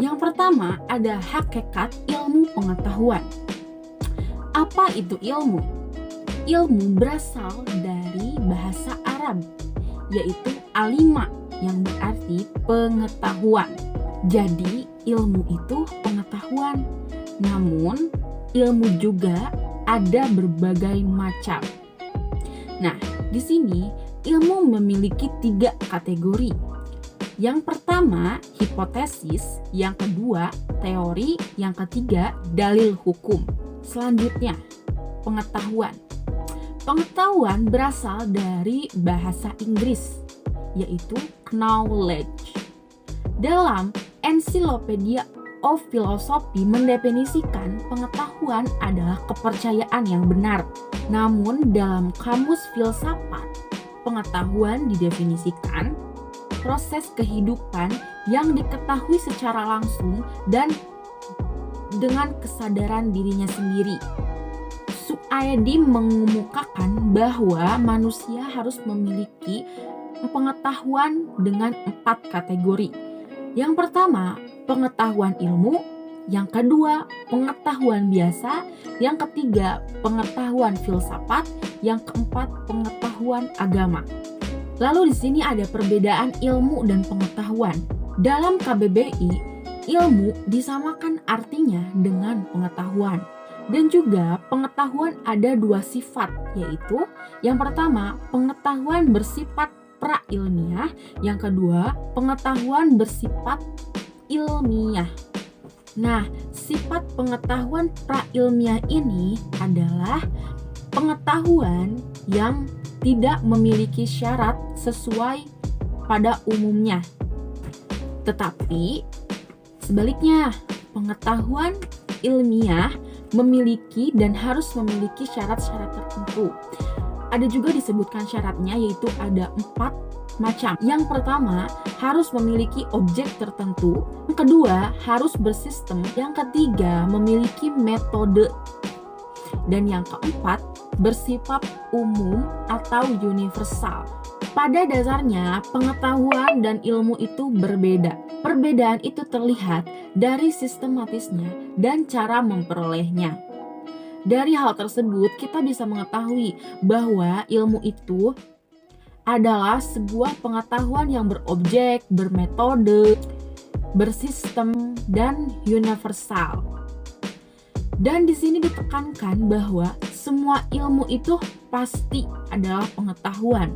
Yang pertama ada hakikat ilmu pengetahuan. Apa itu ilmu? Ilmu berasal dari bahasa Arab, yaitu alima, yang berarti pengetahuan. Jadi ilmu itu pengetahuan. Namun ilmu juga ada berbagai macam. Nah, di sini ilmu memiliki 3 kategori. Yang pertama, hipotesis, yang kedua, teori, yang ketiga, dalil hukum. Selanjutnya, pengetahuan. Pengetahuan berasal dari bahasa Inggris, yaitu knowledge. Dalam Encyclopedia of Philosophy mendefinisikan pengetahuan adalah kepercayaan yang benar. Namun dalam kamus filsafat, pengetahuan didefinisikan proses kehidupan yang diketahui secara langsung dan dengan kesadaran dirinya sendiri. Suaidi mengemukakan bahwa manusia harus memiliki pengetahuan dengan 4 kategori. Yang pertama, pengetahuan ilmu. Yang kedua, pengetahuan biasa. Yang ketiga, pengetahuan filsafat. Yang keempat, pengetahuan agama. Lalu di sini ada perbedaan ilmu dan pengetahuan. Dalam KBBI, ilmu disamakan artinya dengan pengetahuan. Dan juga pengetahuan ada 2 sifat, yaitu yang pertama, pengetahuan bersifat pra-ilmiah, yang kedua, pengetahuan bersifat ilmiah. Nah, sifat pengetahuan pra-ilmiah ini adalah pengetahuan yang tidak memiliki syarat sesuai pada umumnya. Tetapi sebaliknya, pengetahuan ilmiah memiliki dan harus memiliki syarat-syarat tertentu. Ada juga disebutkan syaratnya, yaitu ada 4 macam. Yang pertama, harus memiliki objek tertentu. Yang kedua, harus bersistem. Yang ketiga, memiliki metode. Dan yang keempat, bersifat umum atau universal. Pada dasarnya, pengetahuan dan ilmu itu berbeda. Perbedaan itu terlihat dari sistematisnya dan cara memperolehnya. Dari hal tersebut, kita bisa mengetahui bahwa ilmu itu adalah sebuah pengetahuan yang berobjek, bermetode, bersistem, dan universal. Dan di sini ditekankan bahwa semua ilmu itu pasti adalah pengetahuan,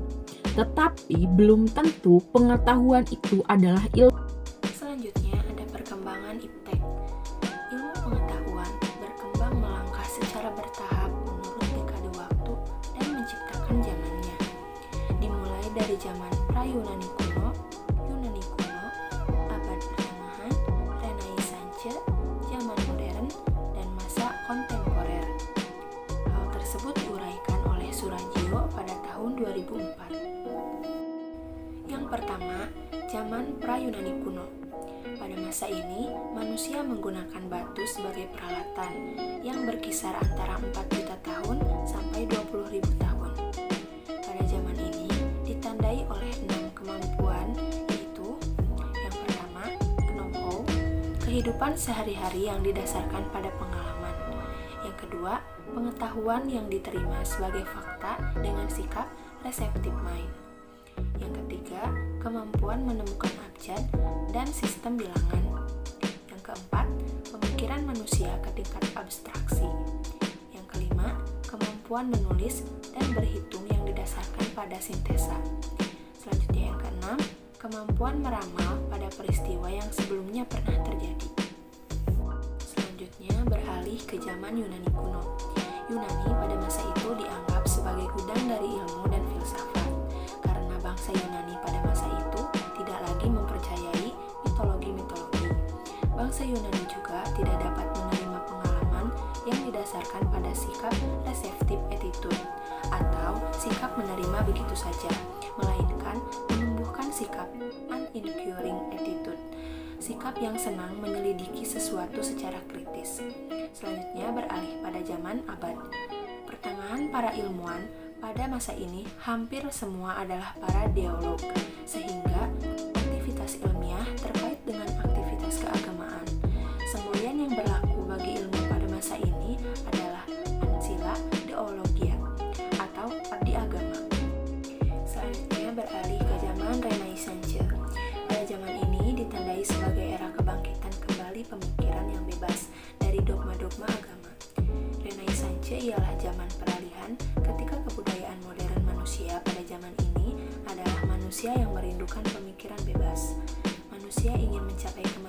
tetapi belum tentu pengetahuan itu adalah ilmu. Selanjutnya ada perkembangan iptek. Ilmu pengetahuan berkembang melangkah secara bertahap menurut dekade waktu dan menciptakan zamannya. Dimulai dari zaman pra-Yunani kuno, abad pertengahan, Renaissance, zaman modern, dan masa kontemporer. Hal tersebut diuraikan oleh Surajio pada tahun 2004. Yang pertama, zaman pra-Yunani kuno. Pada masa ini, manusia menggunakan batu sebagai peralatan yang berkisar antara 4 juta tahun sampai 20.000 tahun. Pada zaman ini ditandai oleh 6 kemampuan, yaitu yang pertama, know-how, kehidupan sehari-hari yang didasarkan pada pengalaman. Yang kedua, pengetahuan yang diterima sebagai fakta dengan sikap receptive mind. Yang ketiga, kemampuan menemukan abjad dan sistem bilangan. Yang keempat, pemikiran manusia ke tingkat abstraksi. Yang kelima, kemampuan menulis dan berhitung yang didasarkan pada sintesa. Selanjutnya yang keenam, kemampuan meramal pada peristiwa yang sebelumnya pernah terjadi. Selanjutnya beralih ke zaman Yunani kuno. Yunani pada masa itu dianggap sebagai gudang dari ilmu dan filsafat. Bangsa Yunani pada masa itu tidak lagi mempercayai mitologi-mitologi. Bangsa Yunani juga tidak dapat menerima pengalaman yang didasarkan pada sikap receptive attitude atau sikap menerima begitu saja, melainkan menumbuhkan sikap uninquiring attitude, sikap yang senang menyelidiki sesuatu secara kritis. Selanjutnya beralih pada zaman abad pertengahan. Para ilmuwan pada masa ini hampir semua adalah para teolog, sehingga aktivitas ilmiah terkait dengan aktivitas keagamaan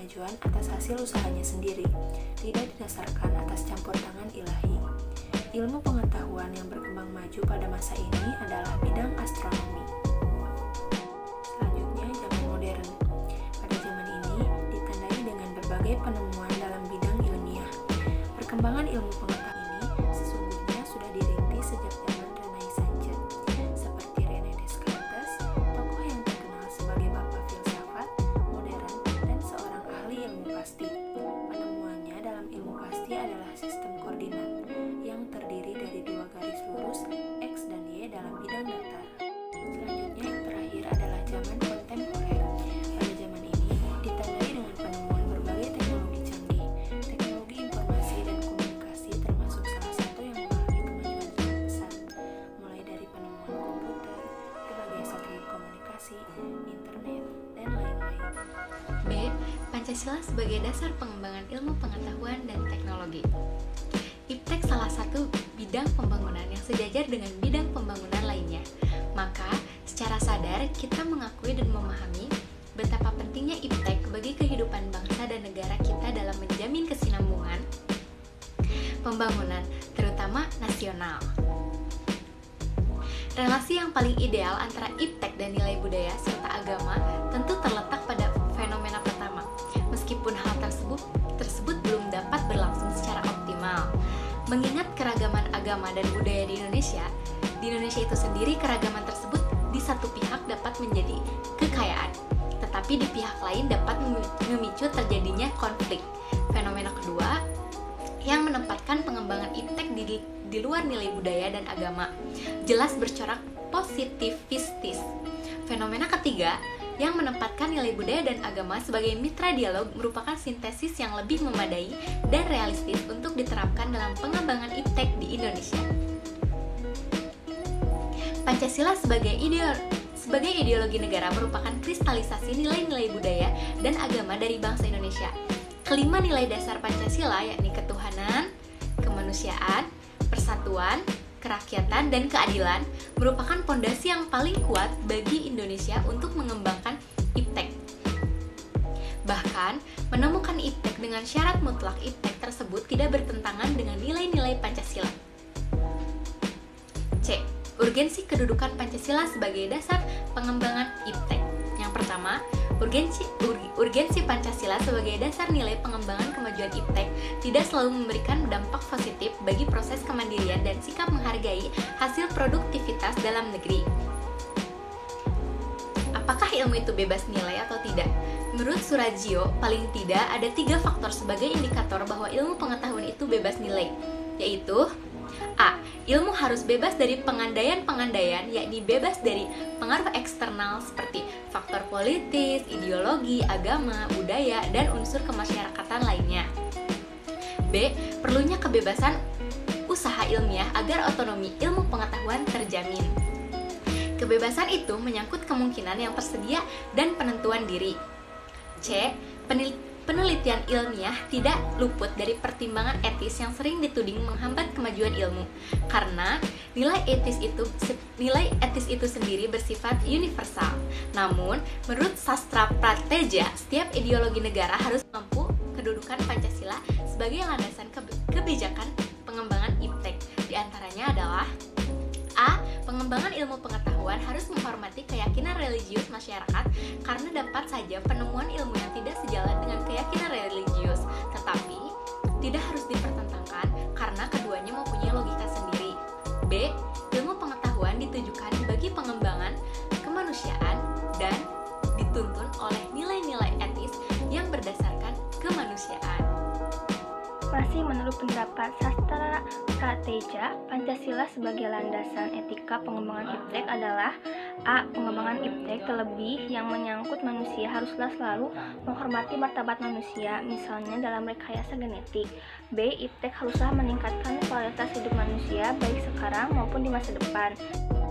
kemajuan atas hasil usahanya sendiri, tidak didasarkan atas campur tangan ilahi. Ilmu pengetahuan yang berkembang maju pada masa ini adalah bidang astronomi. Selanjutnya, zaman modern. Pada zaman ini ditandai dengan berbagai penemuan dalam bidang ilmiah. Perkembangan ilmu pengetahuan ini sesungguhnya sudah dirintis sejak zaman Renaissance, seperti René Descartes, tokoh yang terkenal sebagai bapak filsafat modern dan seorang ahli ilmu pasti. Penemuannya dalam ilmu pasti adalah sistem koordinat yang terdiri dari dua garis lurus X dan Y dalam bidang datar. Selanjutnya yang terakhir adalah zaman kontemporer. Pada zaman ini ditandai dengan penemuan berbagai teknologi canggih. Teknologi informasi dan komunikasi termasuk salah satu yang mengalami kemajuan sangat pesat, mulai dari penemuan komputer, berbagai satelit komunikasi, internet, dan lain-lain. B. Pancasila sebagai dasar pengembangan ilmu pengetahuan dan teknologi. IPTEK salah satu bidang pembangunan yang sejajar dengan bidang pembangunan lainnya. Maka, secara sadar kita mengakui dan memahami betapa pentingnya IPTEK bagi kehidupan bangsa dan negara kita dalam menjamin kesinambungan pembangunan, terutama nasional. Relasi yang paling ideal antara IPTEK dan nilai budaya serta agama tentu terletak pada fenomena pertama, meskipun hal tersebut belum dapat berlangsung secara optimal. Mengingat keragaman agama dan budaya di Indonesia itu sendiri keragaman tersebut di satu pihak dapat menjadi kekayaan, tetapi di pihak lain dapat memicu terjadinya konflik. Fenomena kedua yang menempatkan pengembangan IPTEK di luar nilai budaya dan agama jelas bercorak positivistis. Fenomena ketiga yang menempatkan nilai budaya dan agama sebagai mitra dialog merupakan sintesis yang lebih memadai dan realistis untuk diterapkan dalam pengembangan IPTEK di Indonesia. Pancasila sebagai ideologi negara merupakan kristalisasi nilai-nilai budaya dan agama dari bangsa Indonesia. Kelima nilai dasar Pancasila yakni ketuhanan, kemanusiaan, persatuan, kerakyatan, dan keadilan merupakan pondasi yang paling kuat bagi Indonesia untuk mengembangkan IPTEK. Bahkan, menemukan IPTEK dengan syarat mutlak IPTEK tersebut tidak bertentangan dengan nilai-nilai Pancasila. C. Urgensi kedudukan Pancasila sebagai dasar pengembangan IPTEK. Yang pertama, urgensi Pancasila sebagai dasar nilai pengembangan kemajuan IPTEK tidak selalu memberikan dampak positif bagi proses kemandirian dan sikap menghargai hasil produktivitas dalam negeri. Apakah ilmu itu bebas nilai atau tidak? Menurut Surajio, paling tidak ada 3 faktor sebagai indikator bahwa ilmu pengetahuan itu bebas nilai, yaitu A. Ilmu harus bebas dari pengandaian-pengandaian, yakni bebas dari pengaruh eksternal seperti faktor politis, ideologi, agama, budaya, dan unsur kemasyarakatan lainnya. B. Perlunya kebebasan usaha ilmiah agar otonomi ilmu pengetahuan terjamin. Kebebasan itu menyangkut kemungkinan yang tersedia dan penentuan diri. C. Penelitian ilmiah tidak luput dari pertimbangan etis yang sering dituding menghambat kemajuan ilmu, karena nilai etis itu sendiri bersifat universal. Namun, menurut sastra prateja, setiap ideologi negara harus mampu kedudukan Pancasila sebagai landasan kebijakan pengembangan IPTEK. Di antaranya adalah A. Pengembangan ilmu pengetahuan harus menghormati keyakinan religius masyarakat karena dapat saja penemuan ilmu yang tidak sejalan dengan keyakinan religius, tetapi tidak harus dipertentangkan karena keduanya mempunyai logika sendiri. B. Ilmu pengetahuan ditujukan bagi pengembangan kemanusiaan dan dituntun oleh nilai-nilai etis yang berdasarkan kemanusiaan. Masih menurut pendapat sastra prateja, Pancasila sebagai landasan etika pengembangan IPTEK adalah A. Pengembangan IPTEK terlebih yang menyangkut manusia haruslah selalu menghormati martabat manusia, misalnya dalam rekayasa genetik. B. IPTEK haruslah meningkatkan kualitas hidup manusia baik sekarang maupun di masa depan.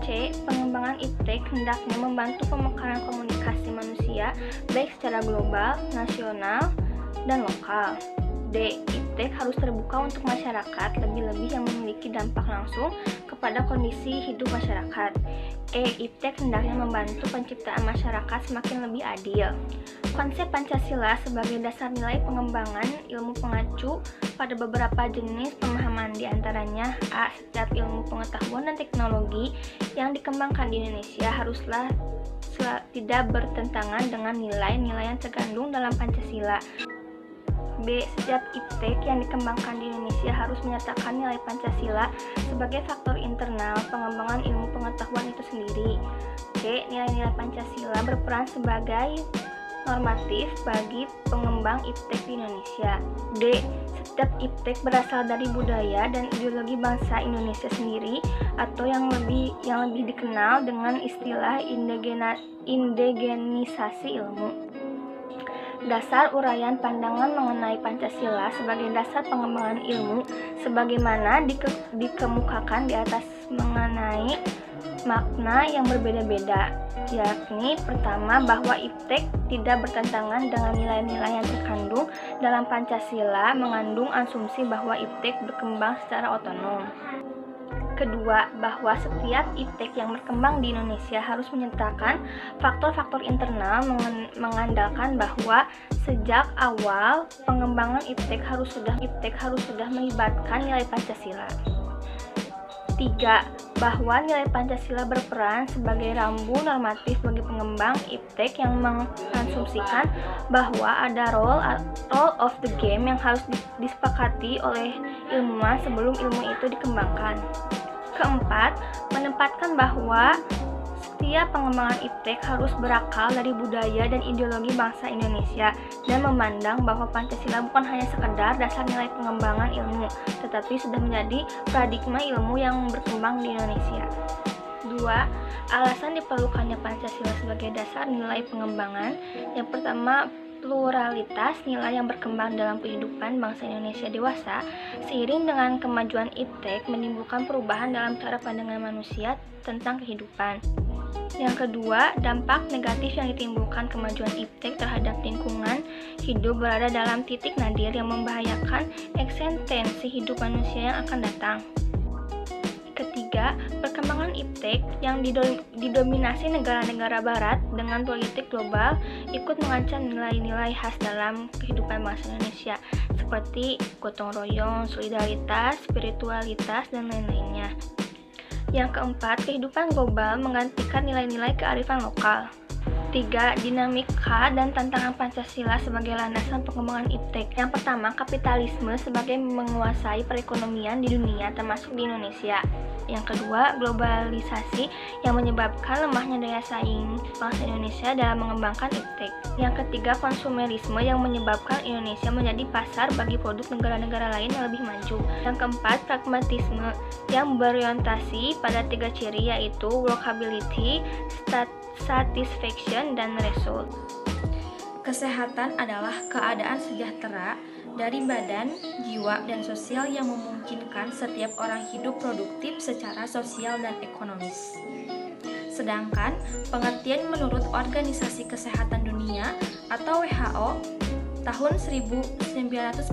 C. Pengembangan IPTEK hendaknya membantu pemekaran komunikasi manusia baik secara global, nasional, dan lokal. D. IPTEK harus terbuka untuk masyarakat, lebih-lebih yang memiliki dampak langsung kepada kondisi hidup masyarakat. Iptek hendaknya membantu penciptaan masyarakat semakin lebih adil. Konsep Pancasila sebagai dasar nilai pengembangan ilmu pengacu pada beberapa jenis pemahaman, diantaranya A. Setiap ilmu pengetahuan dan teknologi yang dikembangkan di Indonesia haruslah tidak bertentangan dengan nilai-nilai yang terkandung dalam Pancasila. B. Setiap iptek yang dikembangkan di Indonesia harus menyertakan nilai Pancasila sebagai faktor internal pengembangan ilmu pengetahuan itu sendiri. C. Nilai-nilai Pancasila berperan sebagai normatif bagi pengembang iptek di Indonesia. D. Setiap iptek berasal dari budaya dan ideologi bangsa Indonesia sendiri atau yang lebih dikenal dengan istilah indigenisasi ilmu. Dasar uraian pandangan mengenai Pancasila sebagai dasar pengembangan ilmu sebagaimana dikemukakan di atas mengenai makna yang berbeda-beda, yakni pertama bahwa iptek tidak bertentangan dengan nilai-nilai yang terkandung dalam Pancasila, mengandung asumsi bahwa iptek berkembang secara otonom. Kedua, bahwa setiap iptek yang berkembang di Indonesia harus menyertakan faktor-faktor internal mengandalkan bahwa sejak awal pengembangan iptek harus sudah melibatkan nilai Pancasila. 3. Bahwa nilai Pancasila berperan sebagai rambu normatif bagi pengembang iptek yang mengasumsikan bahwa ada role of the game yang harus disepakati oleh ilmuwan sebelum ilmu itu dikembangkan. Keempat, menempatkan bahwa setiap pengembangan iptek harus berakal dari budaya dan ideologi bangsa Indonesia dan memandang bahwa Pancasila bukan hanya sekedar dasar nilai pengembangan ilmu, tetapi sudah menjadi paradigma ilmu yang berkembang di Indonesia. 2. Alasan diperlukannya Pancasila sebagai dasar nilai pengembangan. Yang pertama, pluralitas nilai yang berkembang dalam kehidupan bangsa Indonesia dewasa seiring dengan kemajuan iptek menimbulkan perubahan dalam cara pandangan manusia tentang kehidupan. Yang kedua, dampak negatif yang ditimbulkan kemajuan iptek terhadap lingkungan hidup berada dalam titik nadir yang membahayakan eksistensi hidup manusia yang akan datang. Ketiga, perkembangan iptek yang didominasi negara-negara barat dengan politik global ikut mengancam nilai-nilai khas dalam kehidupan bangsa Indonesia seperti gotong royong, solidaritas, spiritualitas, dan lain-lainnya. Yang keempat, kehidupan global menggantikan nilai-nilai kearifan lokal. 3. Dinamika dan tantangan Pancasila sebagai landasan pengembangan iptek. Yang pertama, kapitalisme sebagai menguasai perekonomian di dunia termasuk di Indonesia. Yang kedua, globalisasi yang menyebabkan lemahnya daya saing bangsa Indonesia dalam mengembangkan iptek. Yang ketiga, konsumerisme yang menyebabkan Indonesia menjadi pasar bagi produk negara-negara lain yang lebih maju. Yang keempat, pragmatisme yang berorientasi pada 3 ciri yaitu workability, satisfaction, dan result. Kesehatan adalah keadaan sejahtera dari badan, jiwa, dan sosial yang memungkinkan setiap orang hidup produktif secara sosial dan ekonomis. Sedangkan pengertian menurut Organisasi Kesehatan Dunia atau WHO tahun 1948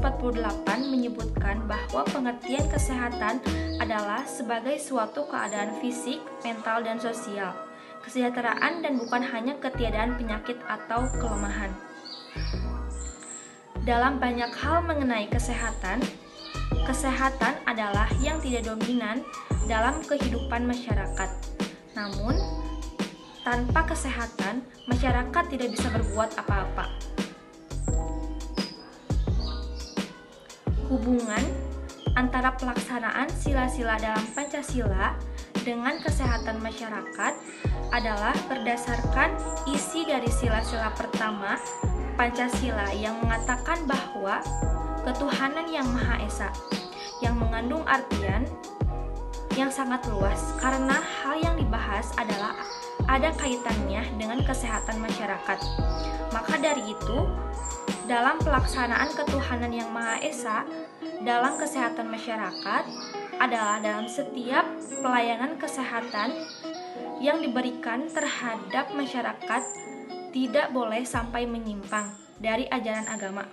menyebutkan bahwa pengertian kesehatan adalah sebagai suatu keadaan fisik, mental, dan sosial, kesejahteraan, dan bukan hanya ketiadaan penyakit atau kelemahan. Dalam banyak hal mengenai kesehatan adalah yang tidak dominan dalam kehidupan masyarakat. Namun, tanpa kesehatan, masyarakat tidak bisa berbuat apa-apa. Hubungan antara pelaksanaan sila-sila dalam Pancasila dengan kesehatan masyarakat adalah berdasarkan isi dari sila-sila pertama Pancasila yang mengatakan bahwa ketuhanan yang Maha Esa, yang mengandung artian yang sangat luas karena hal yang dibahas adalah ada kaitannya dengan kesehatan masyarakat. Maka dari itu, dalam pelaksanaan ketuhanan yang Maha Esa dalam kesehatan masyarakat adalah dalam setiap pelayanan kesehatan yang diberikan terhadap masyarakat tidak boleh sampai menyimpang dari ajaran agama.